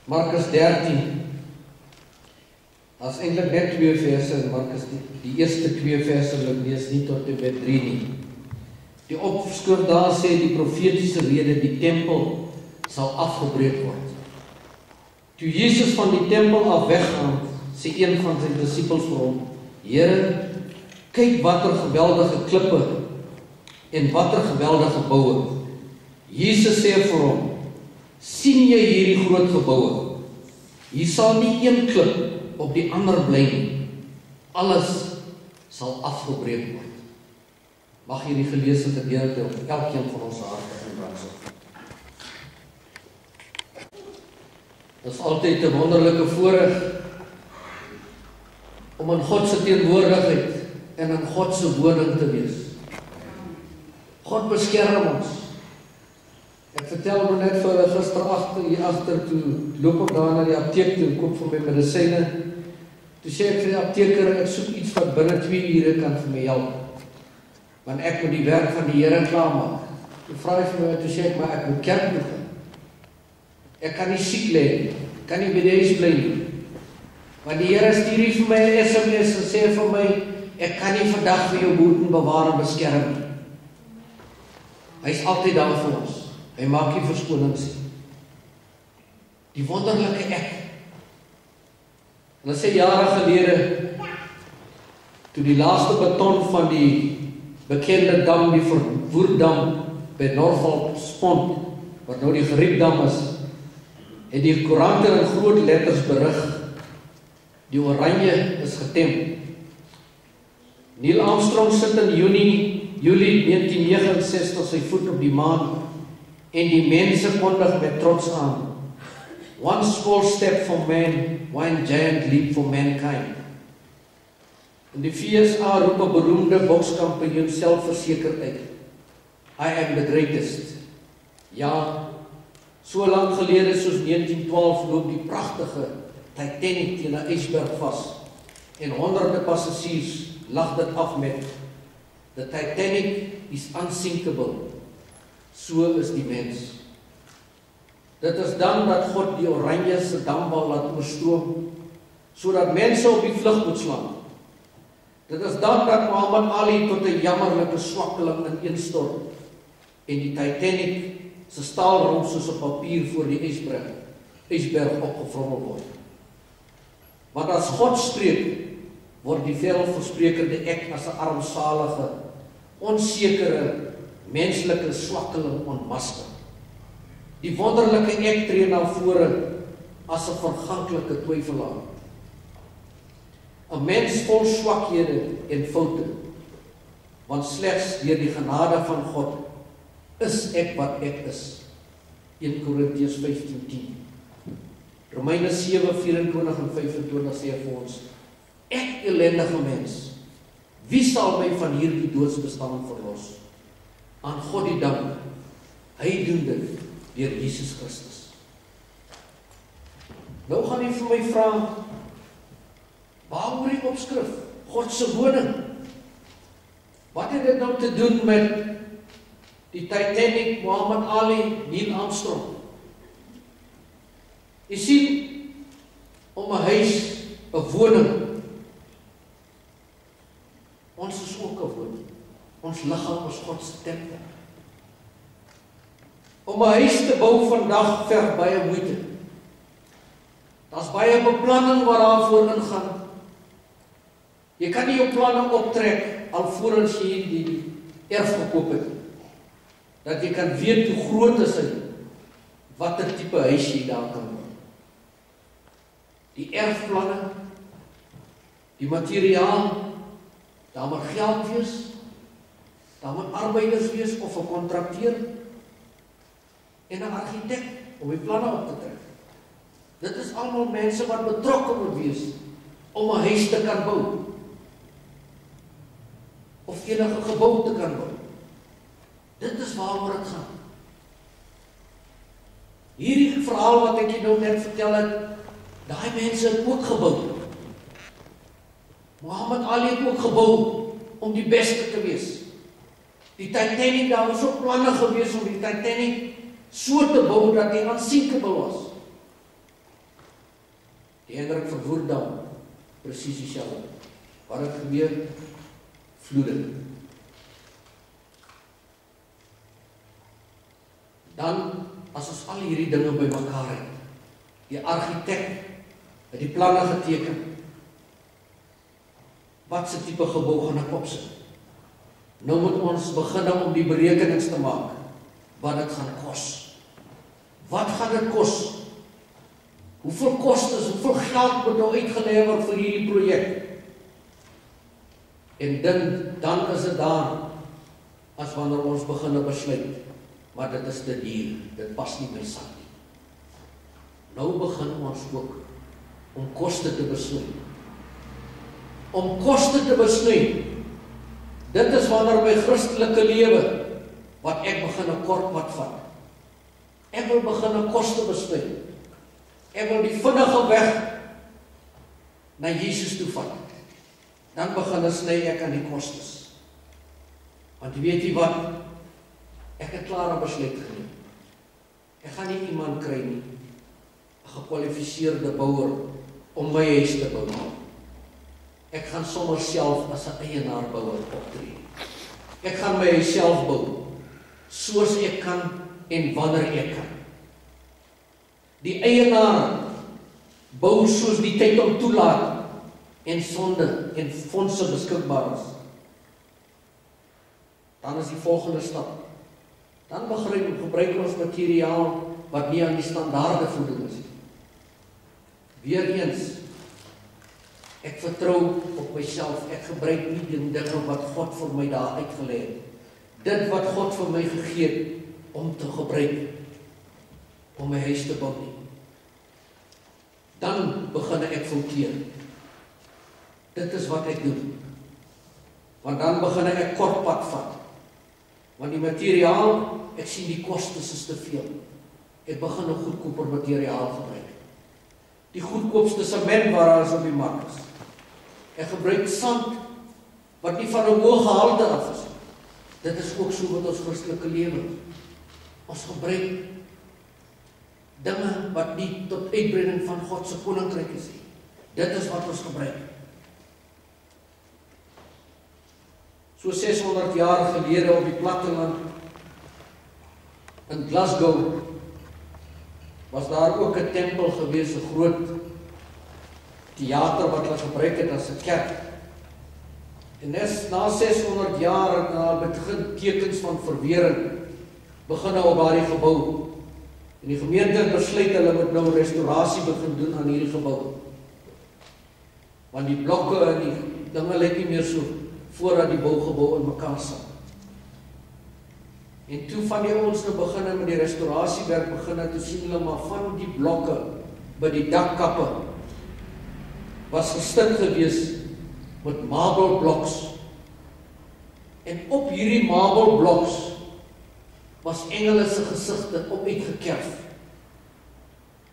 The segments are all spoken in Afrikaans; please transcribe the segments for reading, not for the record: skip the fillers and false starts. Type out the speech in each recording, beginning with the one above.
Markus 13, as eintlik net 2 verse in Markus, die eerste 2 verse wil ek lees nie tot en met 3 nie. Die opskrif daar sê die profetiese rede, die tempel sal afgebreek word. Toe Jesus van die tempel af weggaan, sê een van sy disippels vir hom, Here, kyk watter geweldige klippe en watter geweldige boue. Jesus sê vir hom, sien jy hierdie groot geboue? Hier sal nie een klip op die ander bly nie. Alles sal afgebreek word. Mag hierdie geleesde gedeelte op elkeen van ons harte inbrand. Dit is altyd 'n wonderlike voorreg om in God se teenwoordigheid en in God se woning te wees. God beskerm ons. Ek vertel my net vir hulle gister hier agter toe loop ek daar na die apteek toe en koop vir my medisyne. Toe sê ek vir die apteker, ek soek iets wat binne 2 ure kan vir my help. Want ek moet die werk van die Here klaarmaak. Toe vra hy vir my, toe sê ek, maar ek moet kerk toe gaan. Ek kan nie siek lê nie, kan nie by die huis bly nie. Want die Here stuur hier vir my 'n SMS en sê vir my, ek kan nie vandag vir jou boeten bewaar en beskerm nie. Hy is altyd daar vir ons. Hy maak nie verskonings nie. Die wonderlike ek. Hulle sê jare gelede, toe die laaste beton van die bekende dam, die Verwoerdam by Norfolk spond, wat nou die Geriepdam is, het die koerante in groot letters berig, die oranje is getem. Neil Armstrong sit in Julie 1969 sy voet op die maan, en die mense kondig met trots aan. One small step for man, one giant leap for mankind. In die VSA roep 'n beroemde bokskampioen selfverseker uit. I am the greatest. Ja, so lank gelede soos 1912 loop die pragtige Titanic teen 'n ysberg vas en honderde passasiers lag dit af met The Titanic is unsinkable. So is die mens. Dit is dan dat God die oranje se dambal laat oorstroom, sodat mense op die vlug moet slaan. Dit is dan dat Muhammad Ali tot 'n jammerlike swakkeling ineenstort en die Titanic se staalrom soos 'n papier voor die ysberg opgevrommel word. Want as God spreek, word die velversprekende ek as 'n armsalige, onsekere, menslike swakkeling ontmasker. Die wonderlike ek tree na vore as 'n verganklike twyfelaar. 'n Mens vol swakhede en foute, want slegs deur die genade van God is ek wat ek is. 1 Korintiërs 15:10. Romeine 7:24 en 25 sê vir ons, ek ellendige mens, wie sal my van hierdie doodsbestaan verlos? Aan God die dank, hy doen dit deur Jesus Christus. Nou gaan jy vir my vra, waaroor die opskrif? God se woning. Wat het dit nou te doen met die Titanic, Muhammad Ali, Neil Armstrong? Jy sien, om 'n huis, 'n woning, ons is ook 'n woning. Ons liggaam is God se tempel. Om 'n huis te bou vandag verg baie moeite. Daar's baie beplanning wat daarvoor ingaan. Jy kan nie jou planne optrek alvorens jy die erf gekoop het. Dat jy kan weet hoe groot is hy, watter tipe huis jy daar kan bou. Die erfplanne, die materiaal, daar moet geld wees, daar moet arbeiders wees of 'n kontrakteur en 'n argitek om die planne op te trek. Dit is almal mense wat betrokke moet wees om 'n huis te kan bou of enige gebou te kan bou. Dit is waaroor dit gaan. Hierdie verhaal wat ek nou net vertel het, daai mense het ook gebou. Muhammad Ali het ook gebou om die beste te wees. Die Titanic, daar was ook planne gewees om die Titanic so te bou dat die unsinkable was. Die Hendrik Verwoerd dam, presies dieselfde. Wat het gebeur? Vloede. Dan, as ons al hierdie dinge bymekaar het, die argitek het die planne geteken, wat se tipe gebou gaan ek opsit? Nou moet ons begin om die berekenings te maak, wat dit gaan kos. Wat gaan dit kos? Hoeveel kostes, hoeveel geld moet nou uitgelê word vir hierdie projek? En dan is dit daar, as wanneer ons begin besluit, maar dit is te duur, dit pas nie by sak nie. Nou begin ons ook om koste te besnoei. Om koste te besnoei, dit is wanneer my Christelike lewe, wat ek begin 'n kortpad vat. Ek wil begin 'n koste besnoei. Ek wil die vinnige weg na Jesus toe vat. Dan begin sny ek aan die kostes. Want weet jy wat? Ek het klaar 'n besluit geneem. Ek gaan nie iemand kry nie, 'n gekwalifiseerde bouer om my huis te bou. Ek gaan sommer self as 'n eienaar bouer optree. Ek gaan my huis self bou, soos ek kan en wanneer ek kan. Die eienaar bou soos die tyd om toelaat en sonde en fondse beskikbaar is. Dan is die volgende stap. Dan gebruik ons materiaal wat nie aan die standaarde voldoen is. Weereens, ek vertrou op myself, ek gebruik nie die dinge wat God vir my daar uitgelê het. Dit wat God vir my gegee het, om te gebruik, om my huis te bou nie. Dan begin ek fouteer. Dit is wat ek doen. Want dan begin ek kortpad vat. Want die materiaal, ek sien die kostes is te veel. Ek begin 'n goedkoper materiaal gebruik. Die goedkoopste sement waar ons op die mark is. Ek gebruik sand, wat nie van 'n hoë gehalte af is. Dit is ook so met ons Christelike lewe. Ons gebruik dinge wat nie tot uitbreiding van God se koninkryk is nie. Dit is wat ons gebruik. So 600 jaar gelede op die platteland in Glasgow was daar ook 'n tempel gewees, 'n groot teater wat hulle gebruik het as 'n kerk. En na 600 jaar het daar begin tekens van verwering begin op daardie gebou. En die gemeente het besluit hulle moet nou restaurasie begin doen aan hierdie gebou. Want die blokke en die dinge lyk nie meer so voordat die bougebou in mekaar sit. En toe van die ons nou begin met die restaurasiewerk begin, toe sien hulle maar van die blokke by die dakkappe was gestit gewees met marble blocks. En op hierdie marble blocks was engele se gesigte op uitgekerf.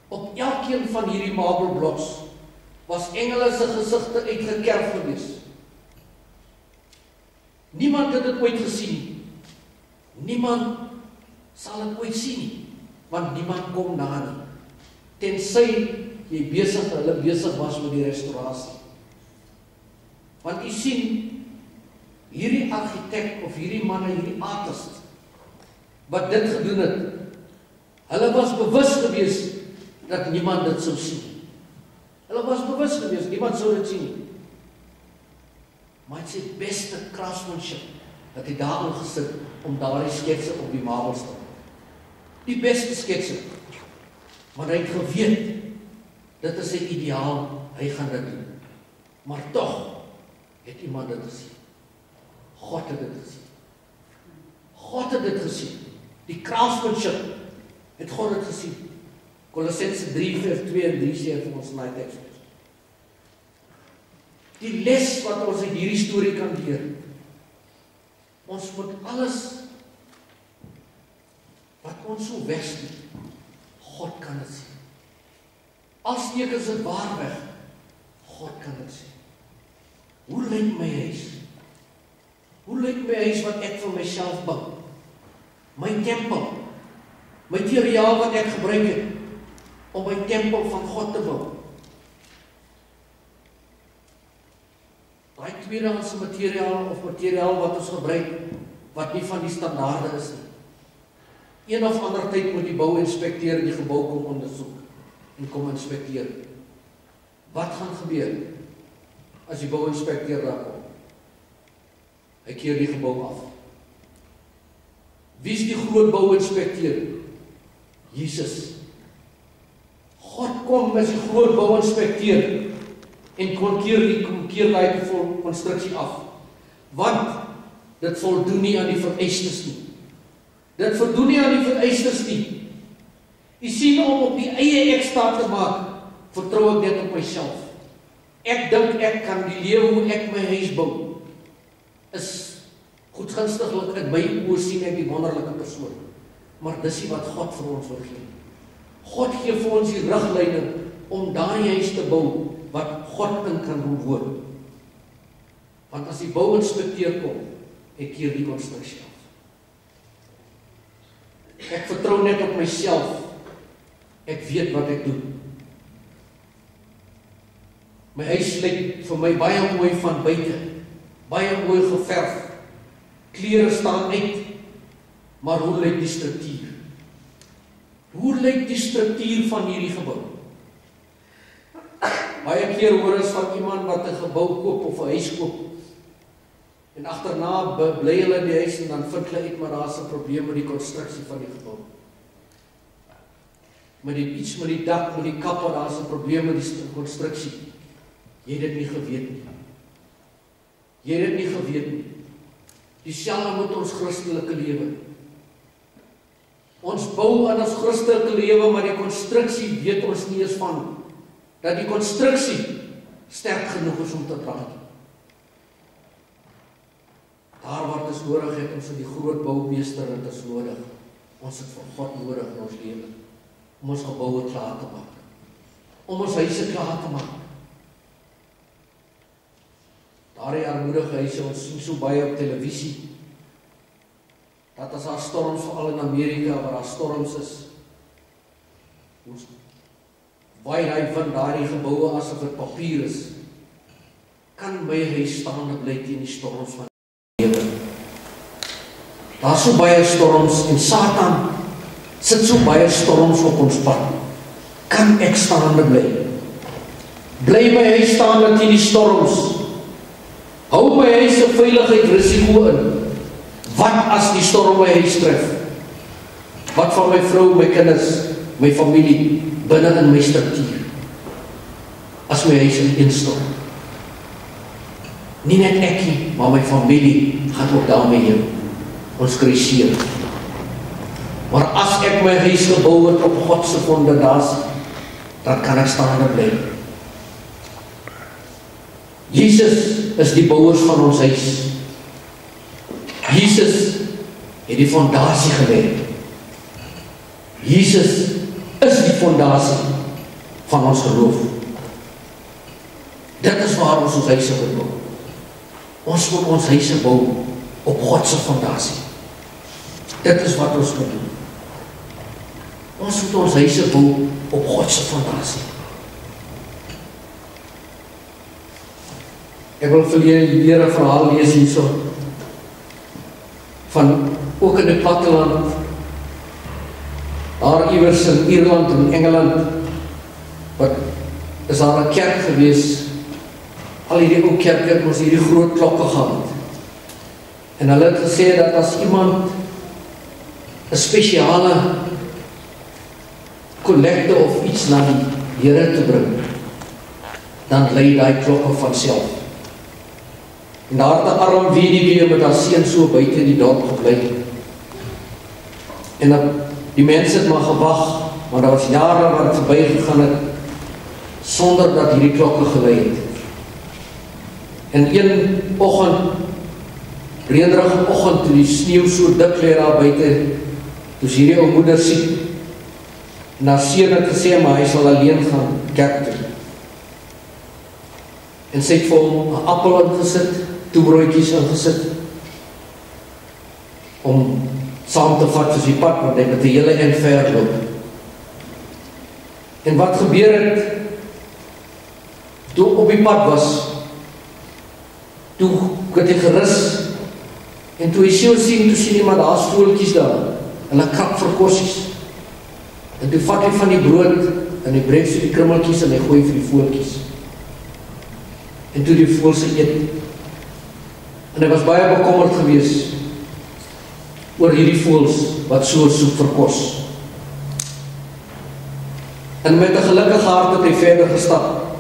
Op elkeen van hierdie marble blocks was engele se gesigte uitgekerf gewees. Niemand het dit ooit gesien nie. Niemand sal dit ooit sien nie, want niemand kom daar nie. Tensy hulle besig was met die restaurasie. Want u sien, hierdie argitek of hierdie manne, hierdie artist, wat dit gedoen het, hulle was bewus gewees dat niemand dit sou sien. Hulle was bewus gewees, niemand sou dit sien nie. Maar het sy beste craftsmanship dat hy daar ingesit om daardie sketse op die marbles te maak. Die beste sketse. Maar hy het geweet, dit is sy ideaal, hy gaan dit doen. Maar tog het iemand dit gesien. God het dit gesien. God het dit gesien. Die craftsmanship het God dit gesien. Kolossense 3 vers 2 en 3 sê vir ons in die teks. Die les wat ons uit hierdie storie kan leer. Ons moet alles wat ons so wegsteek, God kan dit sien. Al steek is dit waar weg, God kan dit sien. Hoe lyk my huis? Hoe lyk my huis wat ek vir myself bou? My tempel, materiaal wat ek gebruik het, om my tempel van God te bou. Daai tweedehandse materiaal of materiaal wat ons gebruik, wat nie van die standaarde is nie. Een of ander tyd moet die bouinspekteur die gebou kom ondersoek en kom inspekteer. Wat gaan gebeur as die bouinspekteur daar kom? Hy keer die gebou af. Wie is die groot bouinspekteur? Jesus. God kom as die groot bouinspekteur en keer daai konstruksie af. Want dit voldoen nie aan die vereistes nie. Dit voldoen nie aan die vereistes nie. Jy sien, om op die eie ek staat te maak, vertrou ek net op myself. Ek dink ek kan die lewe hoe ek my huis bou, is goedgunstiglik in my oë sien ek die wonderlike persoon. Maar dis nie wat God vir ons wil gee. God gee vir ons die riglyne om daai huis te bou wat God in kan woon. Want as die bouinspekteur kom, ek keer die konstruksie af. Ek vertrou net op myself. Ek weet wat ek doen. My huis lyk vir my baie mooi van buite, baie mooi geverf. Klere staan uit, maar hoe lyk die struktuur? Hoe lyk die struktuur van hierdie gebou? Baie keer hoor ons van iemand wat 'n gebou koop of 'n huis koop, en agterna bly hulle in die huis en dan vind hulle uit maar daar's 'n probleem met die konstruksie van die gebou. Met die dak, met die kappe, daar's 'n probleem met die konstruksie. Jy het dit nie geweet nie. Jy het dit nie geweet nie. Dieselfde met ons Christelike lewe. Ons bou aan ons Christelike lewe, maar die konstruksie weet ons nie eens van. Dat die konstruksie sterk genoeg is om te dra. Daar wat ons nodig het, ons het die groot boumeester en dit is nodig. Ons het vir God nodig in ons lewe. Om ons geboue klaar te maak. Om ons huise klaar te maak. Daardie armoedige huise, ons sien so baie op televisie, dat as daar storms, veral in Amerika, waar daar storms is, ons waai daai wind daardie geboue asof dit papier is, kan my huis staande bly teen die storms van die lewe. Daar so baie storms en Satan sit so baie storms op ons pad. Kan ek staande bly? Bly my huis staande teen die storms? Hou my huis se veiligheid risiko in. Wat as die storm my huis tref? Wat van my vrou, my kinders, my familie, binne in my struktuur? As my huis instorm. Nie net ek nie, maar my familie gaan ook daarmee heen. Ons kriseer. Maar as ek my huis gebou het op God se fondasie, dan kan ek staande bly. Jesus is die bouers van ons huis. Jesus het die fondasie gelê. Jesus is die fondasie van ons geloof. Dit is waar ons huise moet bou. Ons moet ons huise bou op God se fondasie. Dit is wat ons moet doen. Ons moet ons huise bou op God se fondasie. Ek wil vir julle 'n verhaal lees hierso van ook in die platteland, daar iewers in Ierland en Engeland, wat is daar 'n kerk gewees. Al hierdie ou kerke het ons hierdie groot klokke gehad. En hulle het gesê dat as iemand 'n spesiale kollekte of iets na die Here te bring, dan lei daai klokke van self. En daar het 'n arm weduwee met haar seun so buite in die dorp gebly. En die mense het maar gewag, maar daar was jare wat het verby gegaan het, sonder dat hierdie klokke gelei het. En een oggend, reënderige oggend, toe die sneeu so dik lê daar buite, toe is hierdie ou moeder siek. En haar seun het gesê, maar hy sal alleen gaan kerk toe. En sy het vir hom 'n appel ingesit, 2 broodjies ingesit, om saam te vat vir die pad, want hy het 'n hele eind ver loop. En wat gebeur het, toe op die pad was, toe het hy gerus, en toe hy sien, toe sien hy maar daar voeltjies daar, en hy krap vir kossies. En toe vat hy van die brood, en hy breek so die krummeltjies, en hy gooi vir die voeltjies. En toe die voëls eet. En hy was baie bekommerd gewees oor hierdie voëls wat so soek vir kos. En met 'n gelukkige hart het hy verder gestap.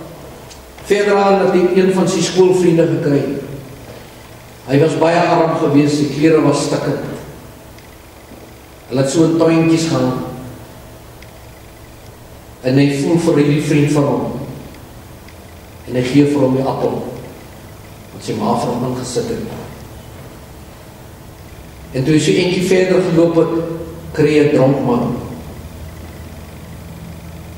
Verder aan het hy een van sy skoolvriende gekry. Hy was baie arm gewees, sy klere was stikkend. Hulle het so in tuintjies gaan. En hy voel vir hierdie vriend van hom. En hy gee vir hom die appel, wat sy ma vir hom ingesit het. En toe hy so eentjie verder geloop het, kry hy 'n dronk man.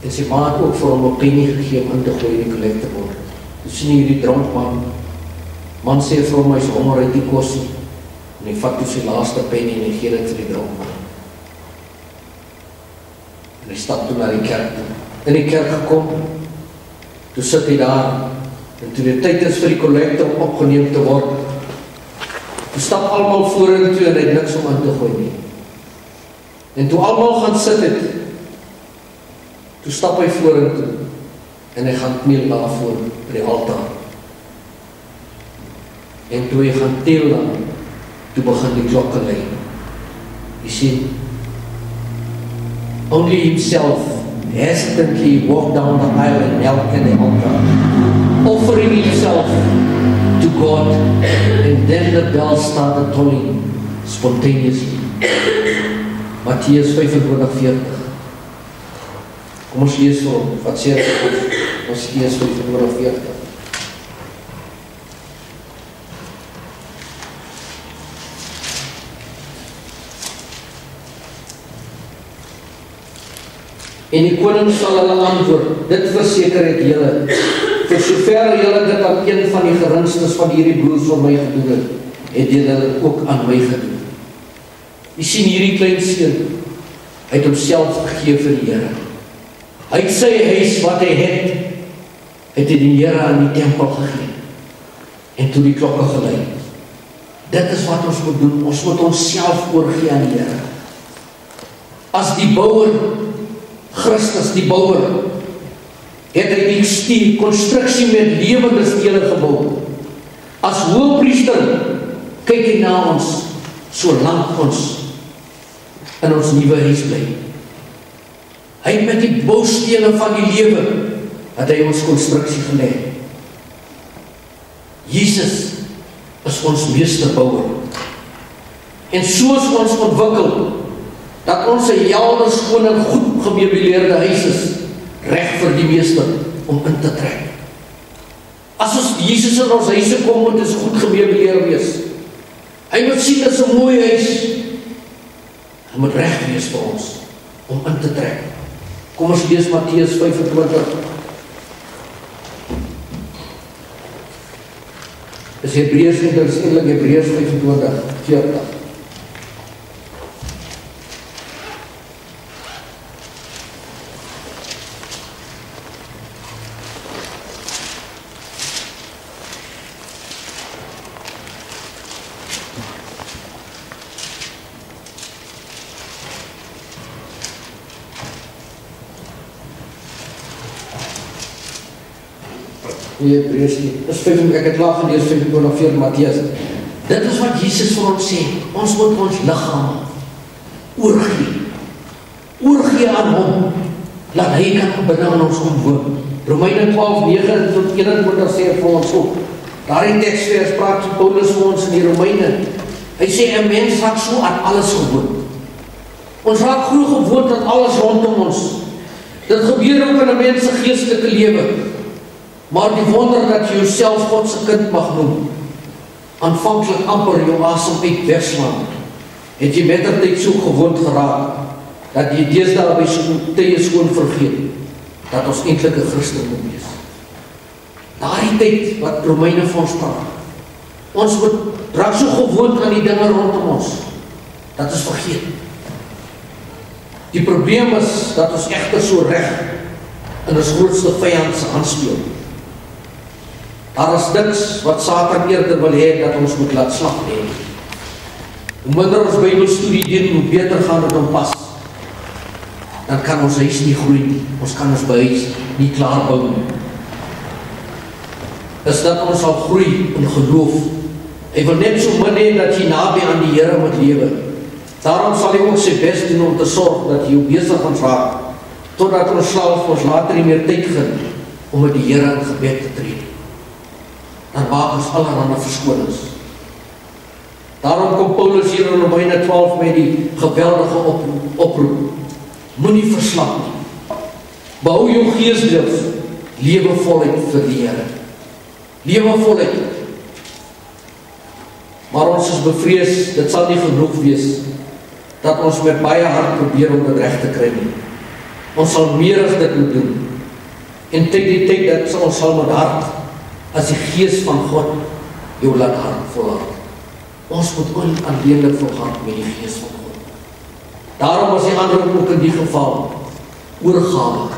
En sy ma het ook vir hom 'n penny gegee om in te gooi in die collectebord. Toe sien hy hierdie dronk man sê vir hom, hy is honger uit die kosie. En hy vat toe sy laaste penny en hy gee dit vir die dronk man. En hy stap toe na die kerk toe. In die kerk gekom, toe sit hy daar, en toe die tyd is vir die kollekte om opgeneem te word, toe stap almal vorentoe en hy het niks om in te gooi nie. En toe almal gaan sit het, toe stap hy vorentoe, en hy gaan kniel daarvoor by die altaar. En toe hy gaan tel dan, toe begin die klokke lui. Jy sien, only himself hesitantly walked down the aisle and knelt at the altar, offering himself to God, and then the bell started tolling spontaneously. Mattheus 25:40. Kom ons lees vir hom, wat sê Mattheus 25:40. En die koning sal hulle antwoord, dit verseker ek julle, vir sover julle dit aan een van die geringstes van hierdie broers van my gedoen het julle dit ook aan my gedoen. Jy sien hierdie klein seun, hy het homself gegee vir die Here. Hy het sy huis wat hy het hy die Here aan die tempel gegee. En toe die klokke gelui. Dit is wat ons moet doen, ons moet onsself oorgee aan die Here. As die bouwer, Christus, die bouwer, het hy die konstruksie met lewende stene gebou. As hoëpriester kyk hy na ons, solank ons in ons nuwe huis bly. Hy het met die boustene van die lewe, het hy ons konstruksie gelê. Jesus is ons meesterbouwer. En soos ons ontwikkel, dat ons 'n helder, skoon en goed gemeubileerde huis is, reg vir die meester om in te trek. As ons Jesus in ons huise kom, moet dit goed gemeubileer wees. Hy moet sien dit is 'n mooi huis. Hy moet reg wees vir ons om in te trek. Kom ons lees Mattheus 25. Dis Hebreërs, dit is eintlik Hebreërs 25:40. Ek het laag gelees 25:40 Mattheus. Dit is wat Jesus vir ons sê. Ons moet ons liggame oorgee aan hom, laat hy kan binne in ons omwoon. Romeine 12:9-21 sê vir ons ook. Daardie teksvers praat Paulus vir ons in die Romeine. Hy sê 'n mens raak so aan alles gewoond. Ons raak glo gewoond aan alles rondom ons. Dit gebeur ook in 'n mens se geestelike lewe. Maar die wonder dat jy jouself God se kind mag noem, aanvanklik amper jou asem uit wegslaan, het jy mettertyd so gewoond geraak, dat jy deesdae by tye skoon vergeet, dat ons eintlik 'n Christen moet wees. Daardie tyd wat Romeine vir ons praat, ons moet raak so gewoond aan die dinge rondom ons, dat ons vergeet. Die probleem is, dat ons egter so reg in ons grootste vyand se hand speel. Daar is niks wat Satan eerder wil hê, dat ons moet laat slag lê. Hoe minder ons Bybelstudie doen, hoe beter gaan dit hom pas. Dan kan ons huis nie groei nie, ons kan ons huis nie klaar bou nie. Is dat ons sal groei in geloof. Hy wil net so min hê dat jy naby aan die Here moet lewe. Daarom sal hy ook sy bes doen om te sorg dat jy jou besig gaan raak, totdat ons self ons later nie meer tyd vind om met die Here in gebed te tree. Dan maak ons allerhande verskonings. Daarom kom Paulus hier in Romeine 12 met die geweldige oproep. Moenie verslap nie. Bou jou geesdrif, lewe voluit vir die Here. Lewe voluit. Maar ons is bevrees, dit sal nie genoeg wees, dat ons met baie hard probeer om dit reg te kry nie. Ons sal meer as dit moet doen. En tyd die tyd dat ons sal met hart, as die Gees van God jou laat hart volhard. Ons moet onalleenlik volhard met die Gees van God. Daarom was die ander ook in die geval oorgawe.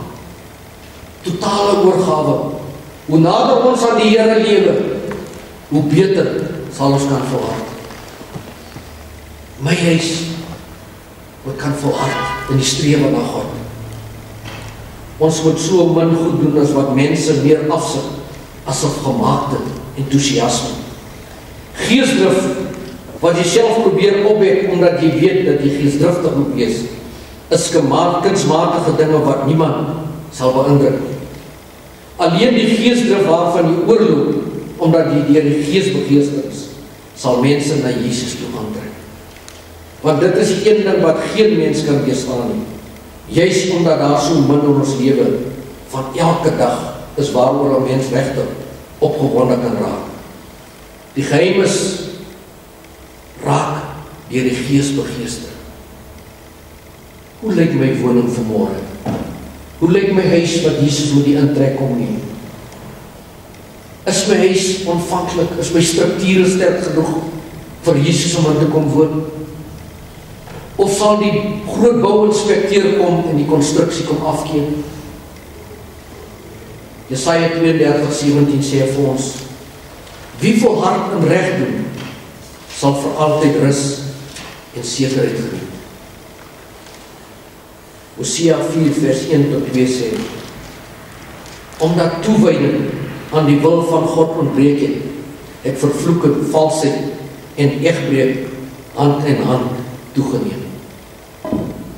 Totale oorgawe. Hoe nader ons aan die Here lewe, hoe beter sal ons kan volhard. My huis moet kan volhard in die strewe na God. Ons moet so min goed doen as wat mense meer afsit as of gemaakte enthousiasme. Geesdrif wat jy self probeer opwek omdat jy weet dat jy geesdriftig moet wees, is kunsmatige dinge wat niemand sal beïndruk. Alleen die geesdrif waarvan jy oorloop, omdat jy deur die Gees begeester is, sal mense na Jesus toe aantrek. Want dit is een ding wat geen mens kan weerstaan nie. Juist omdat daar so min in ons lewe van elke dag is waaroor 'n mens regtig opgewonde kan raak. Die geheim is raak deur die Gees begeester. Hoe lyk my woning vanmôre? Hoe lyk my huis wat Jesus moet die intrek kom neem? Is my huis ontvanklik? Is my strukture sterk genoeg vir Jesus om in te kom woon? Of sal die groot bouinspekteur kom en die konstruksie kom afkeer? Jesaja 32:17 sê vir ons, wie volhard en reg doen, sal vir altyd rus en sekerheid geniet. Hosea 4:1-2 sê, omdat toewyding aan die wil van God ontbreek het, het vervloeking, valsheid en egbreek hand in hand toegeneem.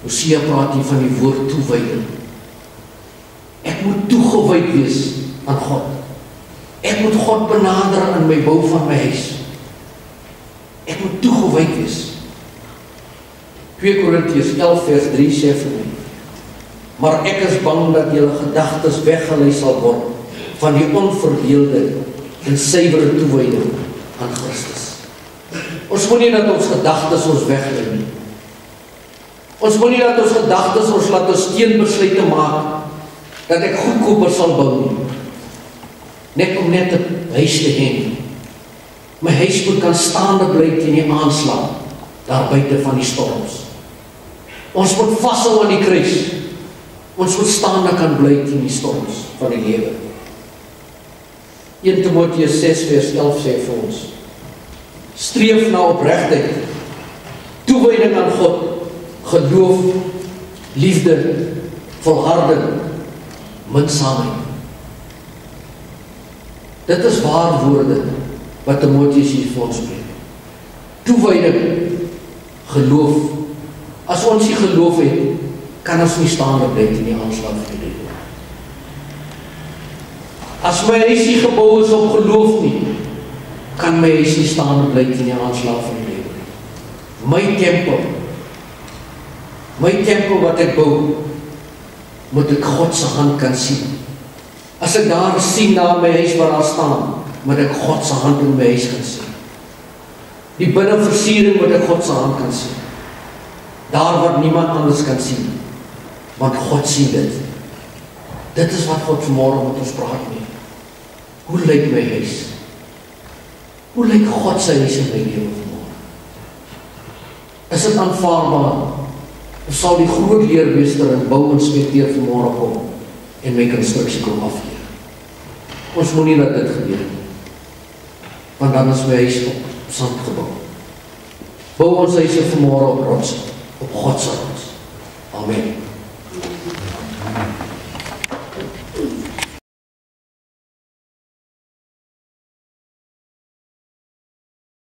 Hosea praat hier van die woord toewyding. Ek moet toegewyd wees aan God. Ek moet God benader in my bou van my huis. Ek moet toegewyd wees. 2 Korintiërs 11:3 sê vir my, maar ek is bang dat julle gedagtes weggelei sal word van die onverdeelde en suiwere toewyding aan Christus. Ons moet nie dat ons gedagtes ons weglei nie. Ons moet nie dat ons gedagtes ons laat ons teenbesluite maak dat ek goedkoper sal bou nie. Net om net 'n huis te hê. My huis moet kan staande bly teen die aanslag daar buite van die storms. Ons moet vashou aan die kruis. Ons moet staande kan bly teen die storms van die lewe. 1 Timoteus 6:11 sê vir ons, streef na opregtheid, toewyding aan God, geloof, liefde, volharding, minsaamheid. Dit is waar woorde wat Timoteus hier vir ons spreek. Toewyding, geloof. As ons nie geloof het, kan ons nie staande bly teen die aanslag van die lewe. As my huis nie gebou is op geloof nie, kan my huis nie staande bly teen die aanslag van die lewe. My tempel wat ek bou, moet ek God se hand kan sien. As ek daar sien na my huis waar daar staan, moet ek God se hand in my huis kan sien. Die binneversiering moet ek God se hand kan sien. Daar wat niemand anders kan sien, want God sien dit. Dit is wat God vanmôre met ons praat mee. Hoe lyk my huis? Hoe lyk God sy huis in my lewe vanmôre? Is dit aanvaarbaar? Of sal die groot leermeester en bouinspekteur vanmôre kom en my konstruksie kom afkeer? Ons moet nie dat dit gebeur nie. Want dan is my huis op sand gebou. Bou ons huise vanmôre op rots, op God se rots. Amen.